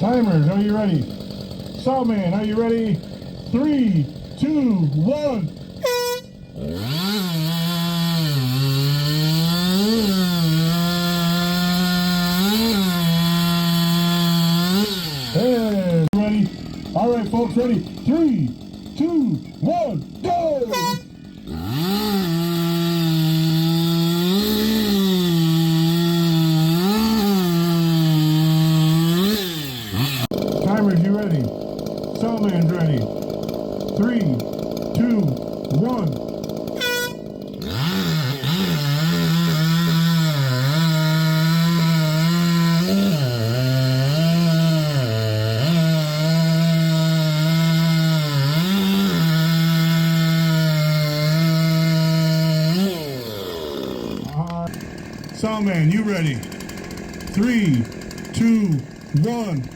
Timers, are you ready? Sawman, are you ready? 3, 2, 1. And ready? All right, folks, ready? 3, 2, 1, go! Timers, you ready? Sawman's ready. 3, 2, 1. Sawman, you ready? 3, 2, 1.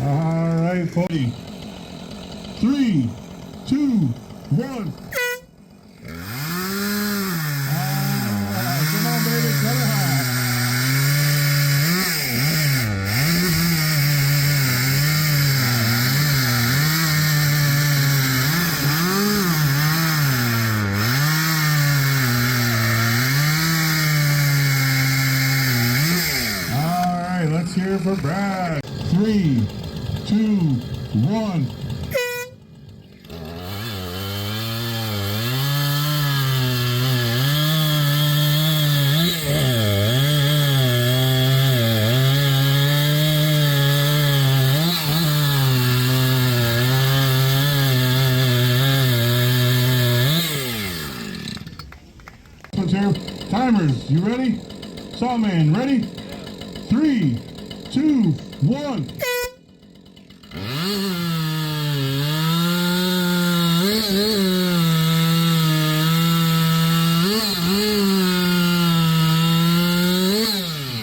All right, 40. 3, 2, 1. Come on, baby, cut it high. All right, let's hear it for Brad. 3, 2, 1. Timers, you ready? Sawman, ready? 3, 2, 1.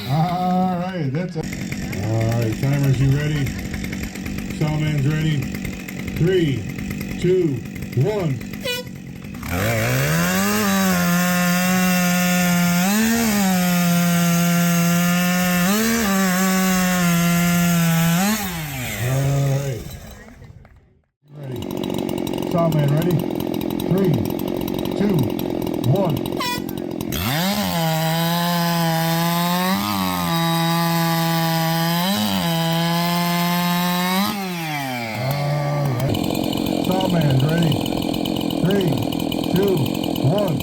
All right, that's it. All right, timers, you ready? Sawman's ready. 3, 2, 1. Sawman, ready? 3, 2, 1. Sawman, ready? 3, 2, 1.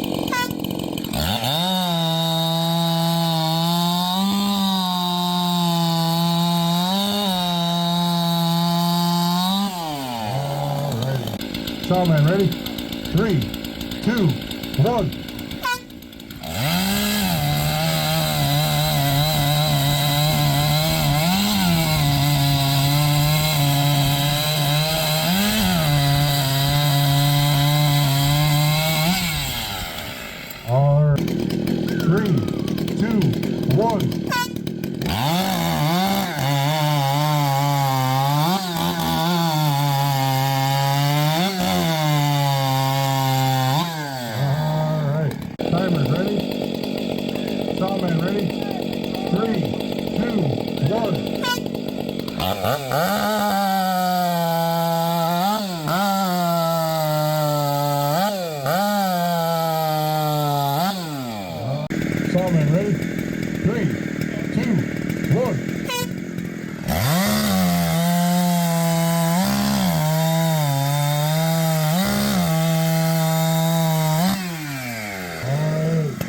Sawman, ready? 3, 2, 1. All right. 3, 2, 1. Timers ready? Sawman ready? 3, 2, 1. Sawman ready? 3, 2, 1.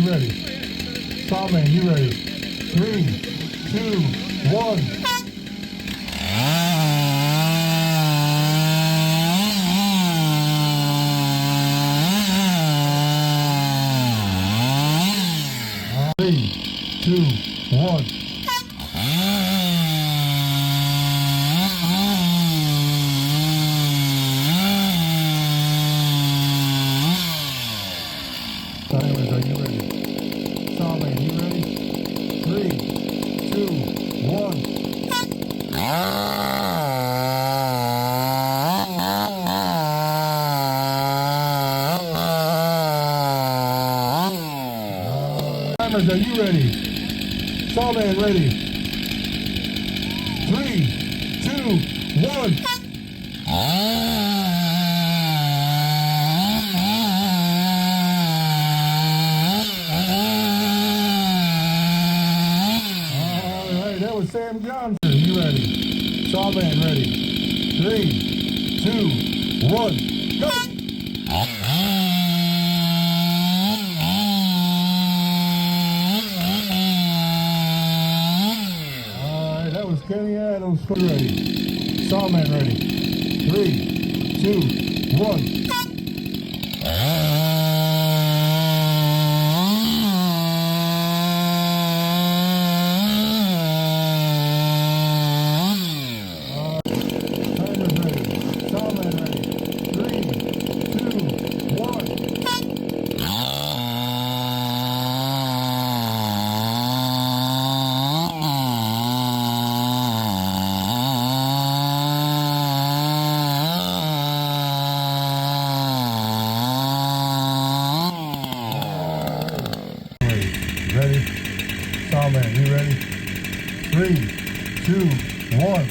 Ready? Sawman, you ready? 3, 2, 1. Three, 2, 1. Timers, are you ready? Sawman, you ready? 3, 2, 1. Timers, are you ready? Sawman ready. 3, 2, 1. Alright, that was Sam Johnson. You ready? Sawman ready. 3, 2, 1, go! Alright, that was Kenny Adams. Ready. Sawman ready. 3, 2, 1. Ready? Sawman, you ready? 3, 2, 1.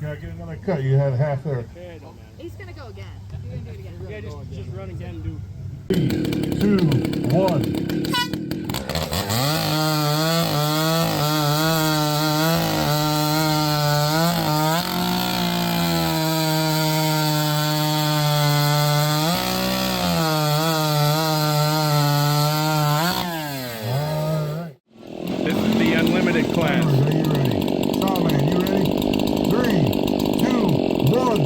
Gotta get another cut. You had half there. He's gonna go again. You're gonna do it again. Yeah, just run again and do. 3, 2, 1. This is the unlimited class. Are you ready? Sawman, you ready? 3, 2, 1.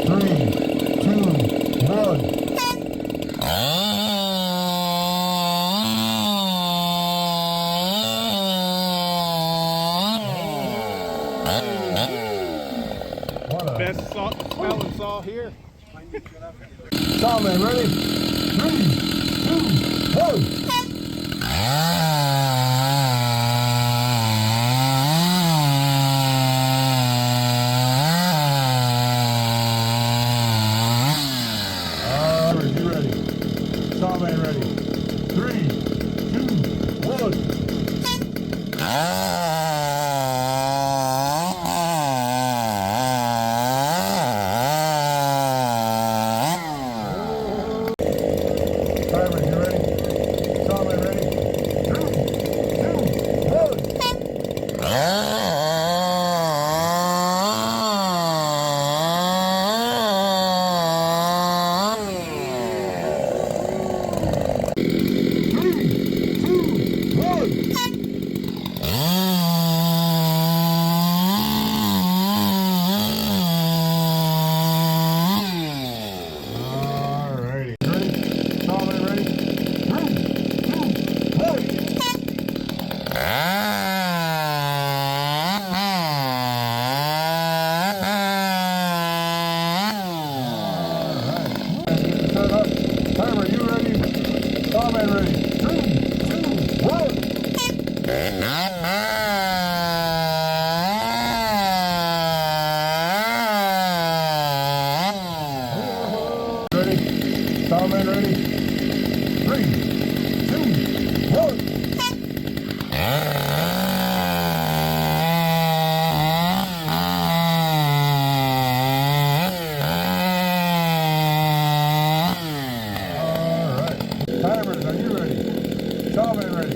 3, 2, 1. Best smelling saw here. Sawman, ready? 3, 2, 1. Alright, you ready? Sawman ready? 3, 2, 1. Timer, you ready? Sawman ready? 3, 2, Sawman ready? 3, 2, 1. Alright. Timers, are you ready? Sawman ready?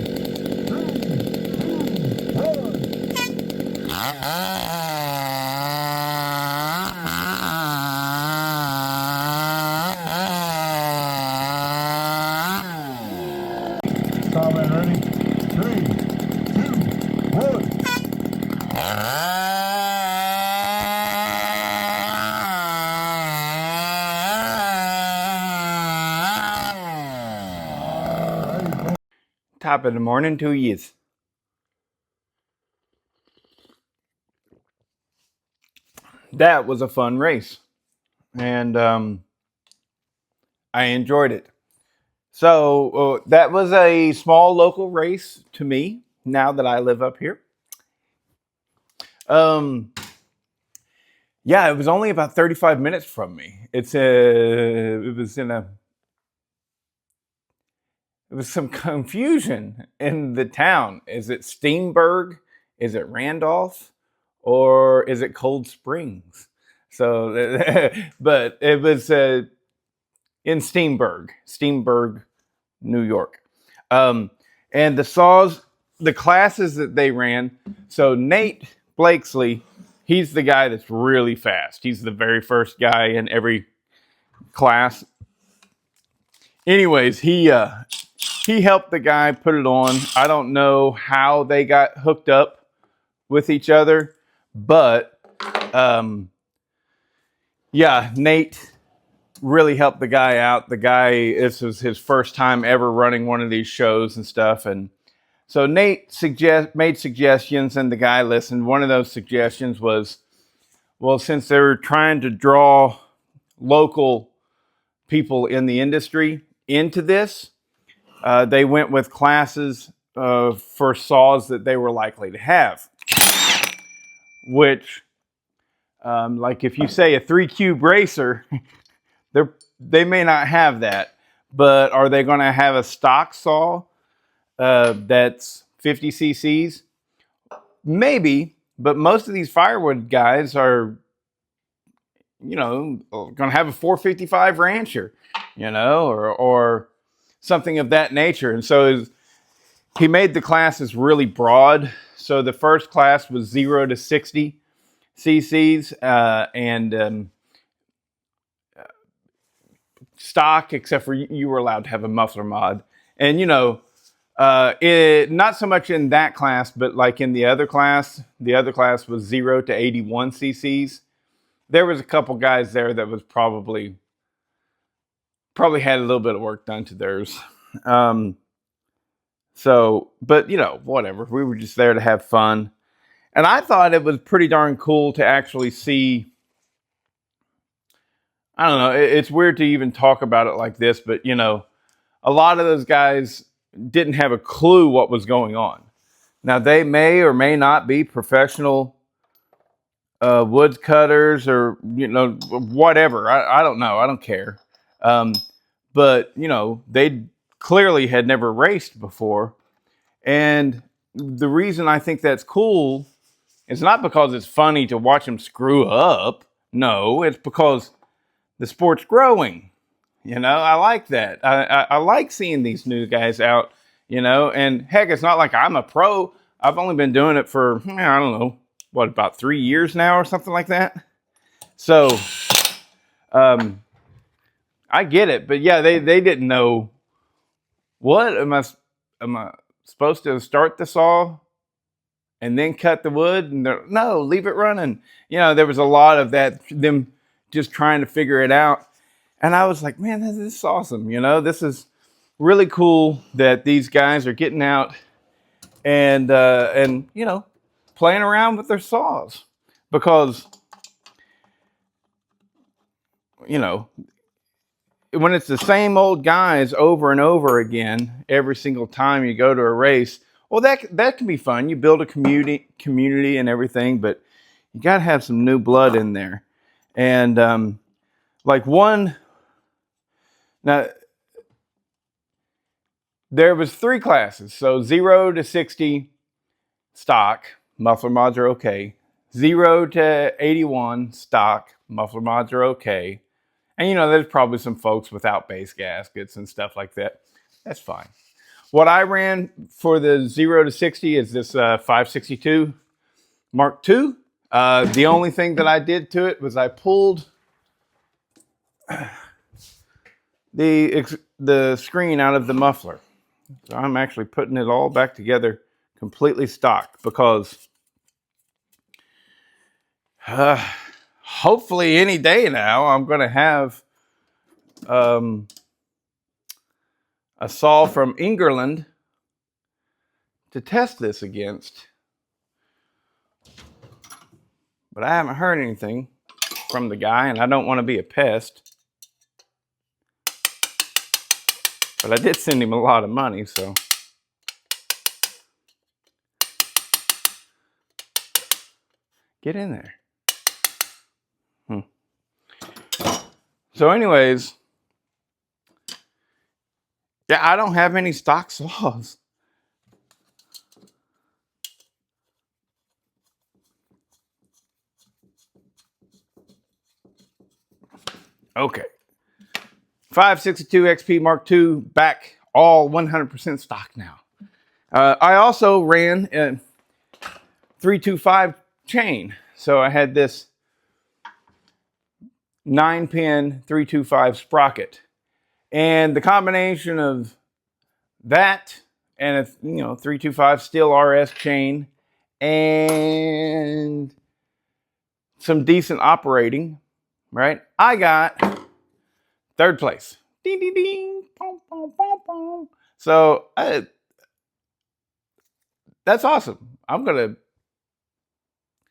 3, 2, 1. Sawman ready? 3, 2, 1. Top of the morning to yous. that was a fun race. And I enjoyed it. So that was a small local race to me now that I live up here. Um, yeah, it was only about 35 minutes from me. It was in a There was some confusion in the town. Is it Steamburg? Is it Randolph? Or is it Cold Springs? So, but it was in Steamburg, New York. And the classes that they ran. So Nate Blakesley, he's the guy that's really fast. He's the very first guy in every class. Anyways, he helped the guy put it on. I don't know how they got hooked up with each other, but yeah, Nate really helped the guy out. The guy, this was his first time ever running one of these shows and stuff, and so Nate made suggestions, and the guy listened. One of those suggestions was, well, since they were trying to draw local people in the industry into this, they went with classes for saws that they were likely to have. Which, like if you say a 3-cube racer, they may not have that. But are they going to have a stock saw that's 50 cc's? Maybe, but most of these firewood guys are, going to have a 455 Rancher, or something of that nature. And so he made the classes really broad. So the first class was 0 to 60 cc's and stock, except for you were allowed to have a muffler mod. And, not so much in that class, but like in the other class was 0 to 81 cc's. There was a couple guys there that was probably had a little bit of work done to theirs. So, but whatever. We were just there to have fun. And I thought it was pretty darn cool to actually see. I don't know. It's weird to even talk about it like this, but a lot of those guys didn't have a clue what was going on. Now, they may or may not be professional wood cutters or, whatever. I don't know. I don't care. But, they clearly had never raced before. And the reason I think that's cool is not because it's funny to watch them screw up. No, it's because the sport's growing. I like that. I like seeing these new guys out, and heck, it's not like I'm a pro. I've only been doing it for, I don't know, about 3 years now or something like that. So, I get it, but yeah, they didn't know. What am I supposed to start the saw and then cut the wood? And no, leave it running. There was a lot of that, them just trying to figure it out. And I was like, man, this is awesome. This is really cool that these guys are getting out and playing around with their saws, because when it's the same old guys over and over again every single time you go to a race, well, that can be fun. You build a community and everything, but you got to have some new blood in there. And now there was 3 classes. So 0 to 60 stock, muffler mods are okay. 0 to 81 stock, muffler mods are okay. And there's probably some folks without base gaskets and stuff like that. That's fine. What I ran for the 0 to 60 is this 562 Mark II. The only thing that I did to it was I pulled the screen out of the muffler. So I'm actually putting it all back together completely stock, because hopefully any day now I'm going to have a saw from England to test this against. But I haven't heard anything. from the guy, and I don't want to be a pest. But I did send him a lot of money, so. Get in there. So anyways, yeah, I don't have any stock saws. Okay. 562 XP Mark II, back all 100% stock now. I also ran a 325 chain. So I had this 9-pin 325 sprocket. And the combination of that and a 325 steel RS chain and some decent operating, right? I got 3rd place. Ding, ding, ding. Boom, boom, boom, boom. So that's awesome. I'm going to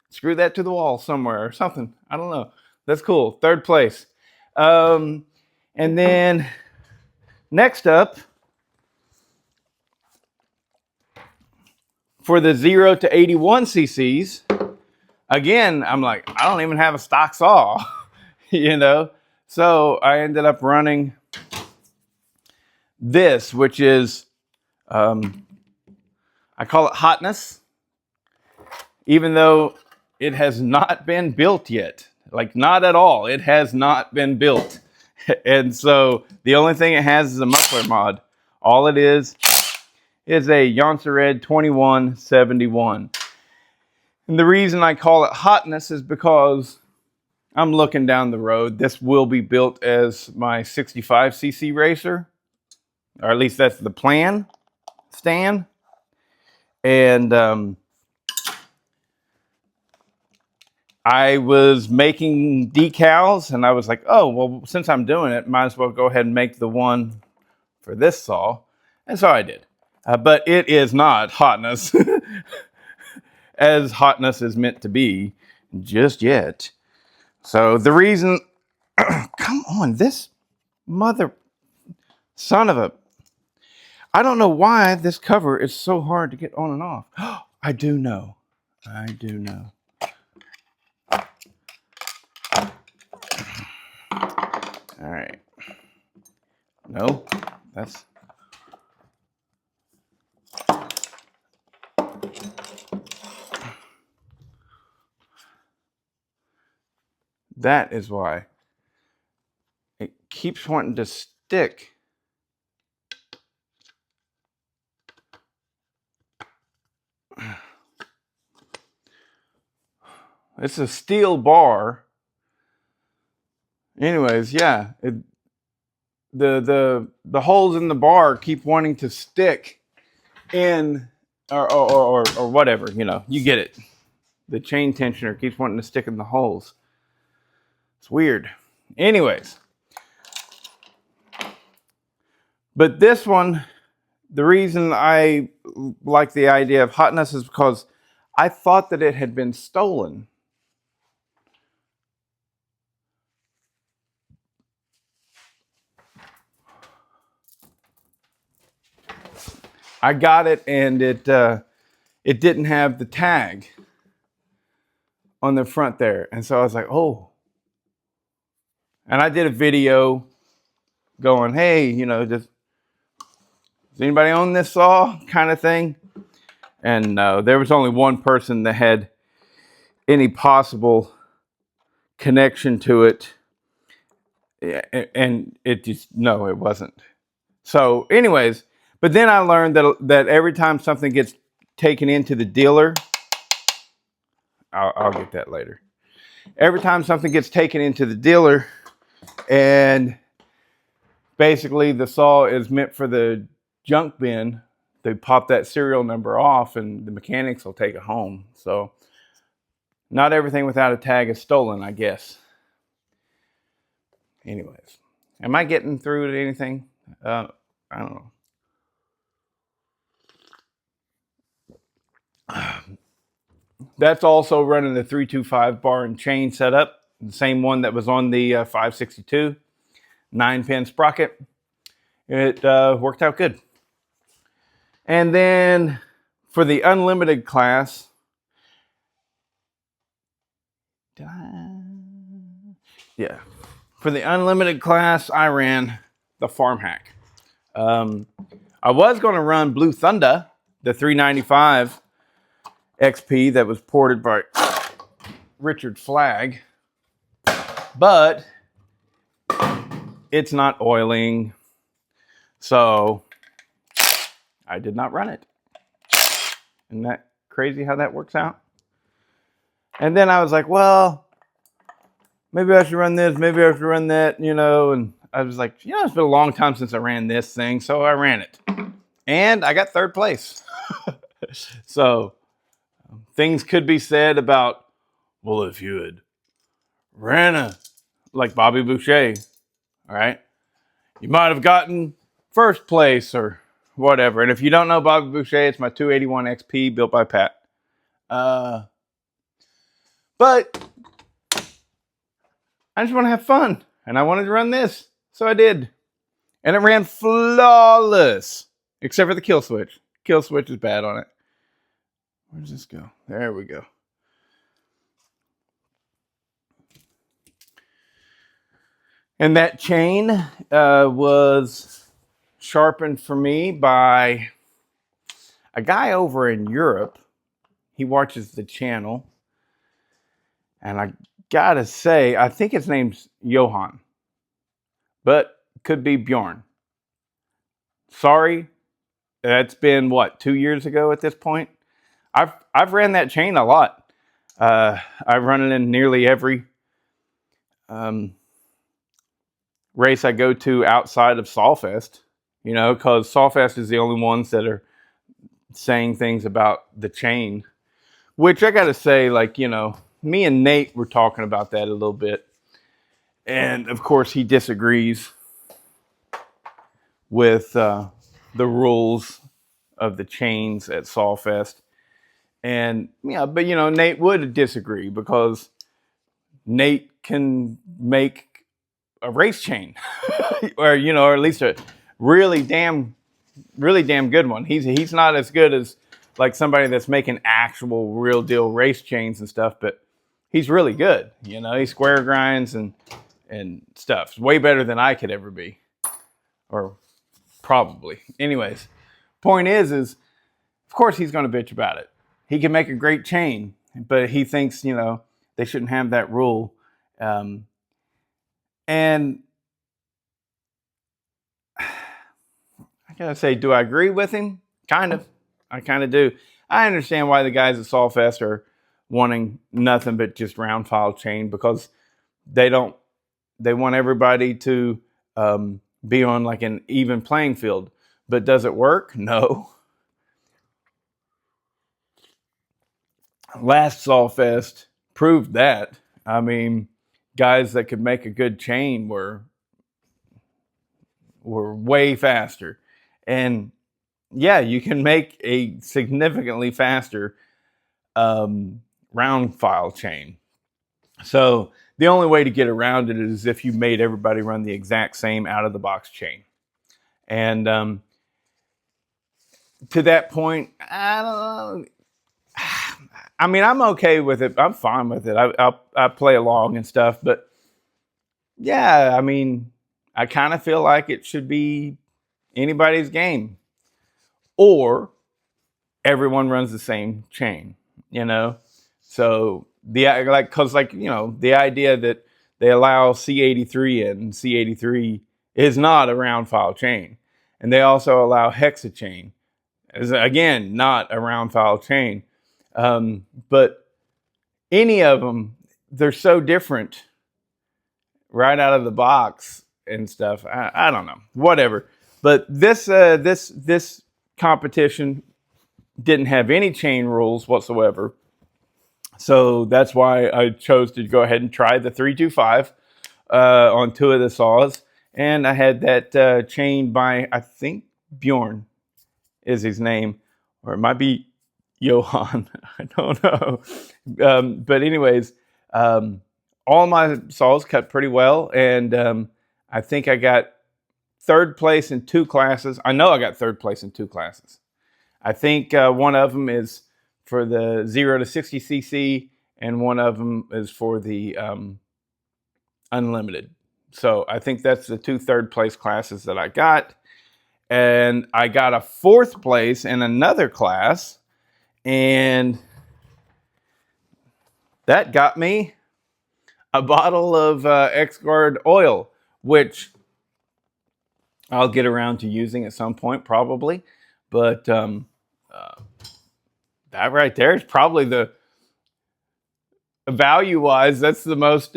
screw that to the wall somewhere or something. I don't know. That's cool. 3rd place. And then next up, for the 0 to 81 cc's, again, I'm like, I don't even have a stock saw, So I ended up running this, which is, I call it Hotness, even though it has not been built yet. Like, not at all. It has not been built. And so the only thing it has is a muffler mod. All it is a Yoncered 2171. And the reason I call it Hotness is because I'm looking down the road. This will be built as my 65cc racer, or at least that's the plan, Stan. And I was making decals, and I was like, oh, well, since I'm doing it, might as well go ahead and make the one for this saw. And so I did. But it is not Hotness as Hotness is meant to be just yet. So the reason, come on, this mother son of a, I don't know why this cover is so hard to get on and off. I do know. All right. No, that's. That is why it keeps wanting to stick. It's a steel bar. Anyways, yeah, the holes in the bar keep wanting to stick in, or whatever, you get it. The chain tensioner keeps wanting to stick in the holes. It's weird. Anyways, but this one, the reason I like the idea of Hotness is because I thought that it had been stolen. I got it, and it didn't have the tag on the front there. And so I was like, oh. And I did a video going, hey, does anybody own this saw kind of thing? And there was only one person that had any possible connection to it. And it just, no, it wasn't. So anyways, but then I learned that every time something gets taken into the dealer, I'll get that later. Every time something gets taken into the dealer, and basically the saw is meant for the junk bin, they pop that serial number off and the mechanics will take it home. So not everything without a tag is stolen, I guess. Anyways, am I getting through to anything? I don't know. That's also running the 325 bar and chain setup. the same one that was on the 562, 9-pin sprocket. It worked out good. And then for the unlimited class, yeah, for the unlimited class, I ran the Farm Hack. I was going to run Blue Thunder, the 395 XP that was ported by Richard Flagg, but it's not oiling, so I did not run it. Isn't that crazy how that works out? And then I was like, well, maybe I should run this, maybe I should run that, you know, and I was like, you know, it's been a long time since I ran this thing, so I ran it. And I got third place. So things could be said about, well, if you had ran like Bobby Boucher, all right, you might have gotten first place or whatever. And if you don't know Bobby Boucher, it's my 281 XP built by Pat. But I just want to have fun, and I wanted to run this, so I did. And it ran flawless, except for the kill switch. Kill switch is bad on it. Where does this go? There we go. And that chain was sharpened for me by a guy over in Europe. He watches the channel. And I gotta say, I think his name's Johan. But could be Bjorn. Sorry. That's been, what, 2 years ago at this point? I've ran that chain a lot. I've run it in nearly every race I go to outside of Sawfest, you know, because Sawfest is the only ones that are saying things about the chain, which I got to say, like, you know, me and Nate were talking about that a little bit. And of course he disagrees with the rules of the chains at Sawfest. And yeah, but you know, Nate would disagree because Nate can make a race chain or, you know, or at least a really damn good one. He's not as good as like somebody that's making actual real deal race chains and stuff, but he's really good. You know, he square grinds and stuff. It's way better than I could ever be, or probably. Anyways, point is of course he's going to bitch about it. He can make a great chain, but he thinks, you know, they shouldn't have that rule. And I gotta say, do I agree with him? Kind of. I kind of do. I understand why the guys at Sawfest are wanting nothing but just round file chain, because they want everybody to be on like an even playing field. But does it work? No. Last Sawfest proved that. I mean, guys that could make a good chain were way faster. And yeah, you can make a significantly faster round file chain. So the only way to get around it is if you made everybody run the exact same out of the box chain. And to that point, I don't know. I mean, I'm okay with it. I'm fine with it. I play along and stuff. But yeah, I mean, I kind of feel like it should be anybody's game. Or everyone runs the same chain, you know? So the idea that they allow C83 in, C83 is not a round file chain. And they also allow hexachain, is again not a round file chain. But any of them, they're so different right out of the box and stuff. I don't know, whatever. But this competition didn't have any chain rules whatsoever. So that's why I chose to go ahead and try the 325 on two of the saws. And I had that chain by, I think, Bjorn is his name, or it might be Johan. I don't know. But anyways, all my saws cut pretty well, and I think I got third place in 2 classes. I know I got third place in 2 classes. I think one of them is for the 0 to 60 cc, and one of them is for the unlimited. So I think that's the 2 third place classes that I got. And I got a 4th place in another class, and that got me a bottle of X-Guard oil, which I'll get around to using at some point probably. But that right there is probably the value-wise, that's the most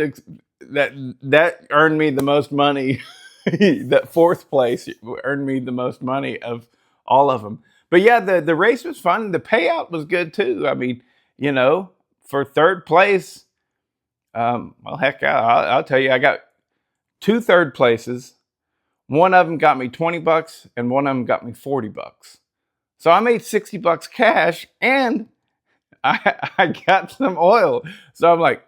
that earned me the most money. That 4th place earned me the most money of all of them. But yeah, the race was fun. The payout was good too. I mean, you know, for 3rd place, well, heck, I'll tell you, I got 2 third places. One of them got me $20, and one of them got me $40. So I made $60 cash, and I got some oil. So I'm like,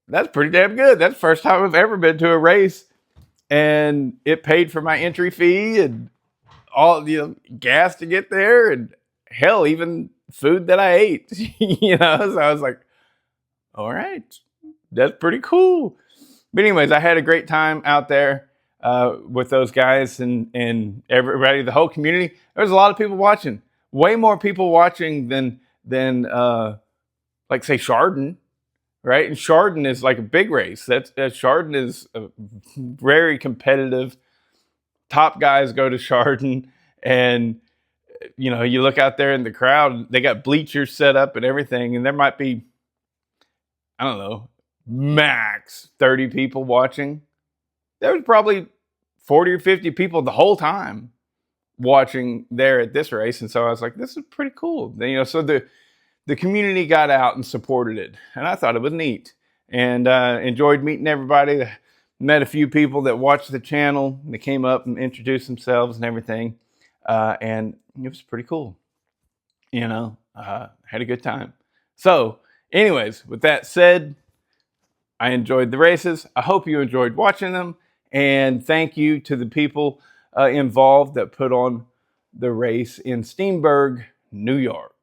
that's pretty damn good. That's the first time I've ever been to a race, and it paid for my entry fee and all, you know, gas to get there, and hell, even food that I ate. You know, so I was like, all right, that's pretty cool. But anyways, I had a great time out there with those guys and everybody, the whole community. There was a lot of people watching, way more people watching than like say Chardon, right? And Chardon is like a big race. That Chardon is a very competitive. Top guys go to Chardon, and you know, you look out there in the crowd, they got bleachers set up and everything, and there might be, I don't know, max 30 people watching. There was probably 40 or 50 people the whole time watching there at this race. And so I was like, this is pretty cool. You know, so the community got out and supported it. And I thought it was neat, and enjoyed meeting everybody. Met a few people that watched the channel. They came up and introduced themselves and everything. And it was pretty cool. You know, had a good time. So anyways, with that said, I enjoyed the races. I hope you enjoyed watching them. And thank you to the people involved that put on the race in Steamburg, New York.